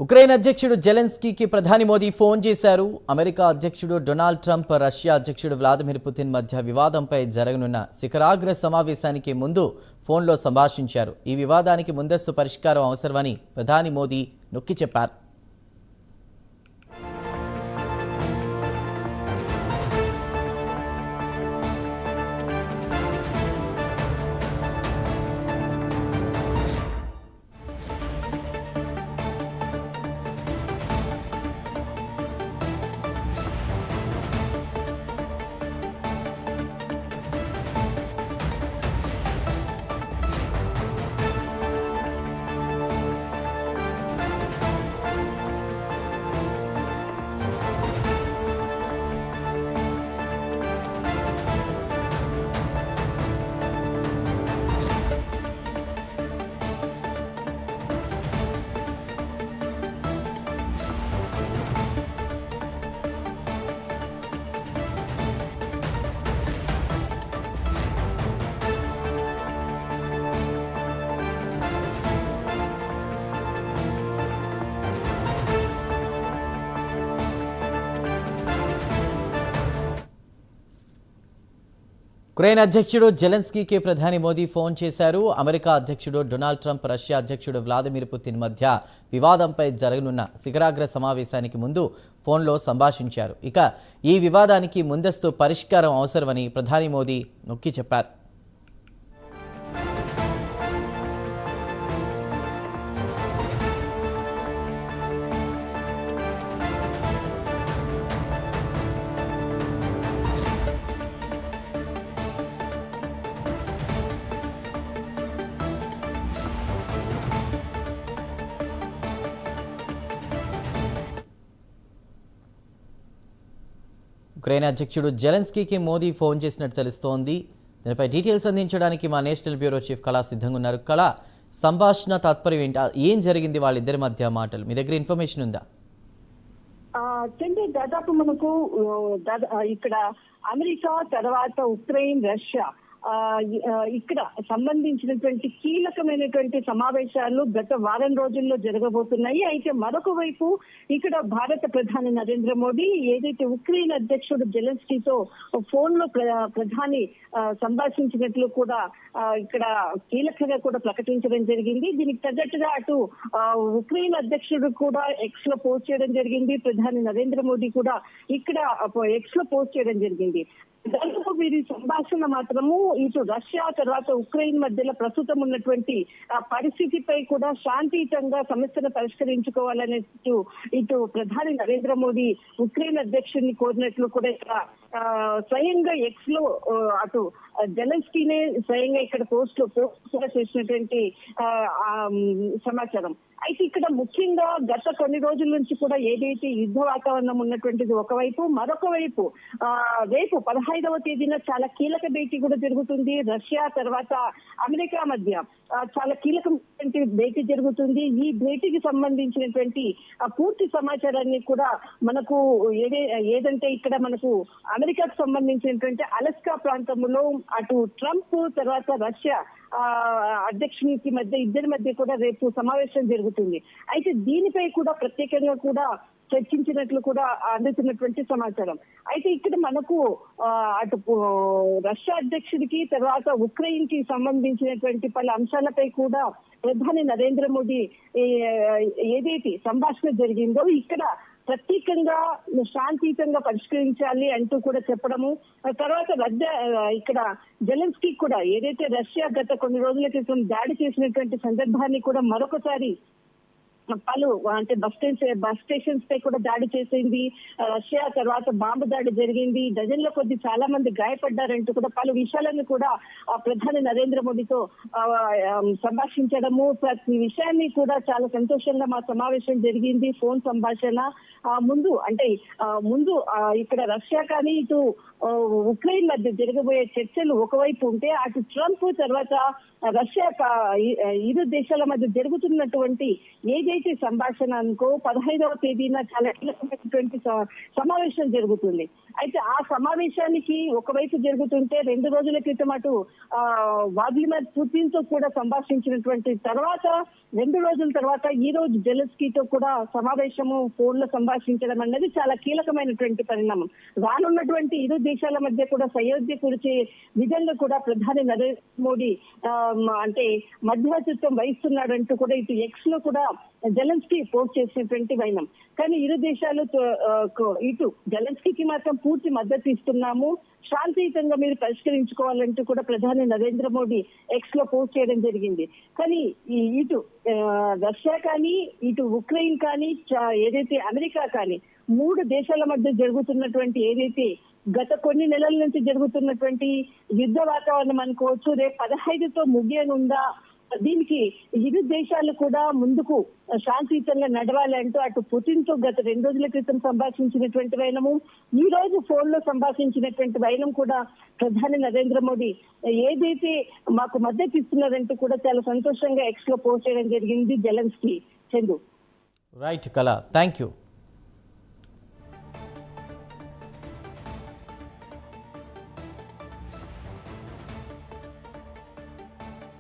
Ukraine అధ్యక్షుడు జెలెన్స్కీకి ప్రధాని Modi phone చేశారు. అమెరికా అధ్యక్షుడు డొనాల్డ్ ట్రంప్, రష్యా అధ్యక్షుడు వ్లాదిమిర్ పుతిన్ మధ్య వివాదంపై జరగనున్న శిఖరాగ్ర సమావేశానికి ముందు ఫోన్లో సంభాషించారు. ఈ వివాదానికి ముందస్తు పరిష్కారం అవసరమని ప్రధాని మోదీ నొక్కి చెప్పారు. ఉక్రెయిన్ అధ్యక్షుడు జెలెన్స్కీకి ప్రధాని మోదీ ఫోన్ చేశారు. అమెరికా అధ్యక్షుడు డొనాల్డ్ ట్రంప్, రష్యా అధ్యక్షుడు వ్లాదిమిర్ పుతిన్ మధ్య వివాదంపై జరగనున్న శిఖరాగ్ర సమావేశానికి ముందు ఫోన్లో సంభాషించారు. ఇక ఈ వివాదానికి ముందస్తు పరిష్కారం అవసరమని ప్రధాని మోదీ నొక్కి చెప్పారు. ఉక్రెయిన్ అధ్యక్షుడు జెలెన్స్కీకి మోదీ ఫోన్ చేసినట్టు తెలుస్తోంది. దీనిపై డీటెయిల్స్ అందించడానికి మా నేషనల్ బ్యూరో చీఫ్ కళా సిద్ధంగా ఉన్నారు. కళా, సంభాషణ తాత్పర్యం ఏంటి? ఏం జరిగింది వాళ్ళిద్దరి మధ్య మాటలు? మీ దగ్గర ఇన్ఫర్మేషన్ ఉందా? దాదాపు మనకు ఇక్కడ అమెరికా తర్వాత ఉక్రెయిన్, రష్యా ఇక్కడ సంబంధించినటువంటి కీలకమైనటువంటి సమావేశాలు గత వారం రోజుల్లో జరగబోతున్నాయి. అయితే మరొక వైపు ఇక్కడ భారత ప్రధాని నరేంద్ర మోదీ ఏదైతే ఉక్రెయిన్ అధ్యక్షుడు జెలెన్స్కీతో ఫోన్ లో ప్రధాని సంభాషించినట్లు కూడా ఇక్కడ కీలకంగా కూడా ప్రకటించడం జరిగింది. దీనికి తగ్గట్టుగా అటు ఉక్రెయిన్ అధ్యక్షుడు కూడా ఎక్స్ లో పోస్ట్ చేయడం జరిగింది. ప్రధాని నరేంద్ర మోదీ కూడా ఇక్కడ ఎక్స్ లో పోస్ట్ చేయడం జరిగింది. దాంతో వీరి సంభాషణ మాత్రము ఇటు రష్యా తర్వాత ఉక్రెయిన్ మధ్యలో ప్రస్తుతం ఉన్నటువంటి పరిస్థితిపై కూడా శాంతియుతంగా సమస్యను పరిష్కరించుకోవాలనే ఇటు ప్రధాని నరేంద్ర మోదీ ఉక్రెయిన్ అధ్యక్షుడిని కోరినట్లు కూడా ఇక్కడ స్వయంగా ఎక్స్ లో అటు జెలెన్స్కీనే స్వయంగా ఇక్కడ పోస్ట్ కూడా చేసినటువంటి సమాచారం. అయితే ఇక్కడ ముఖ్యంగా గత కొన్ని రోజుల నుంచి కూడా ఏదైతే యుద్ధ వాతావరణం ఉన్నటువంటిది ఒకవైపు, మరొక వైపు రేపు 15వ తేదీన చాలా కీలక భేటీ కూడా జరుగుతుంది. రష్యా తర్వాత అమెరికా మధ్య చాలా కీలకమైనటువంటి భేటీ జరుగుతుంది. ఈ భేటీకి సంబంధించినటువంటి పూర్తి సమాచారాన్ని కూడా మనకు ఏదంటే ఇక్కడ మనకు అమెరికాకు సంబంధించినటువంటి అలస్కా ప్రాంతంలో అటు ట్రంప్ తర్వాత రష్యా అధ్యక్షునికి మధ్య ఇద్దరి మధ్య కూడా రేపు సమావేశం జరుగుతుంది. అయితే దీనిపై కూడా ప్రత్యేకంగా కూడా చర్చించినట్లు కూడా అందుతున్నటువంటి సమాచారం. అయితే ఇక్కడ మనకు అటు రష్యా అధ్యక్షుడికి తర్వాత ఉక్రెయిన్ కి సంబంధించినటువంటి పలు అంశాలపై కూడా ప్రధాని నరేంద్ర మోదీ ఏదైతే సంభాషణ జరిగిందో ఇక్కడ ప్రత్యేకంగా శాంతియుతంగా పరిష్కరించాలి అంటూ కూడా చెప్పడము, తర్వాత ఇక్కడ జెలెన్స్కీ కూడా ఏదైతే రష్యా గత కొన్ని రోజుల క్రితం దాడి చేసినటువంటి సందర్భాన్ని కూడా మరొకసారి పలు అంటే బస్ స్టేషన్స్ పై కూడా దాడి చేసింది రష్యా, తర్వాత బాంబు దాడి జరిగింది, డజన్ల కొద్ది చాలా మంది గాయపడ్డారంటూ కూడా పలు విషయాలను కూడా ప్రధాని నరేంద్ర మోదీతో సంభాషించడము, ప్రతి విషయాన్ని కూడా చాలా సంతోషంగా మా సమావేశం జరిగింది. ఫోన్ సంభాషణ ముందు ఇక్కడ రష్యా కానీ ఇటు ఉక్రెయిన్ మధ్య జరగబోయే చర్చలు ఒకవైపు ఉంటే, అటు ట్రంప్ తర్వాత రష్యా ఇరు దేశాల మధ్య జరుగుతున్నటువంటి ఏదైతే ఏదైతే సంభాషణ అనుకో 15వ తేదీన చాలా కీలకమైనటువంటి సమావేశం జరుగుతుంది. అయితే ఆ సమావేశానికి ఒకవైపు జరుగుతుంటే 2 రోజుల క్రితం అటు వ్లాదిమిర్ పుతిన్ తో కూడా సంభాషించినటువంటి తర్వాత 2 రోజుల తర్వాత ఈ రోజు జెలెన్స్కీతో కూడా సమావేశము ఫోన్ లో సంభాషించడం అనేది చాలా కీలకమైనటువంటి పరిణామం. రానున్నటువంటి ఇరు దేశాల మధ్య కూడా సయోధ్య కురిచే విధంగా కూడా ప్రధాని నరేంద్ర మోడీ అంటే మధ్యవర్తిత్వం వహిస్తున్నాడంటూ కూడా ఇటు ఎక్స్ లో కూడా జెలెన్స్కీ పోస్ట్ చేసినటువంటి వైనం. కానీ ఇరు దేశాలు ఇటు జెలెన్స్కీకి మాత్రం పూర్తి మద్దతు ఇస్తున్నాము, శాంతియుతంగా మీరు పరిష్కరించుకోవాలంటూ కూడా ప్రధాని నరేంద్ర మోడీ ఎక్స్ లో పోస్ట్ చేయడం జరిగింది. కానీ ఇటు రష్యా కానీ ఇటు ఉక్రెయిన్ కానీ ఏదైతే అమెరికా కానీ 3 దేశాల మధ్య జరుగుతున్నటువంటి ఏదైతే గత కొన్ని నెలల నుంచి జరుగుతున్నటువంటి యుద్ధ వాతావరణం అనుకోవచ్చు, రేపు 15తో ముగియనుందా, దీనికి ఇరు దేశాలు కూడా ముందుకు శాంతియుతంగా నడవాలి అంటూ అటు పుతిన్ తో గత 2 రోజుల క్రితం సంభాషించినటువంటి వైనము, ఈ రోజు ఫోన్ లో సంభాషించినటువంటి వైనం కూడా ప్రధాని నరేంద్ర మోడీ ఏదైతే మాకు మద్దతు ఇస్తున్నారంటూ కూడా చాలా సంతోషంగా ఎక్స్ లో పోస్ట్ చేయడం జరిగింది జెలెన్స్కీ. చందు. రైట్ కళ, థ్యాంక్ యూ.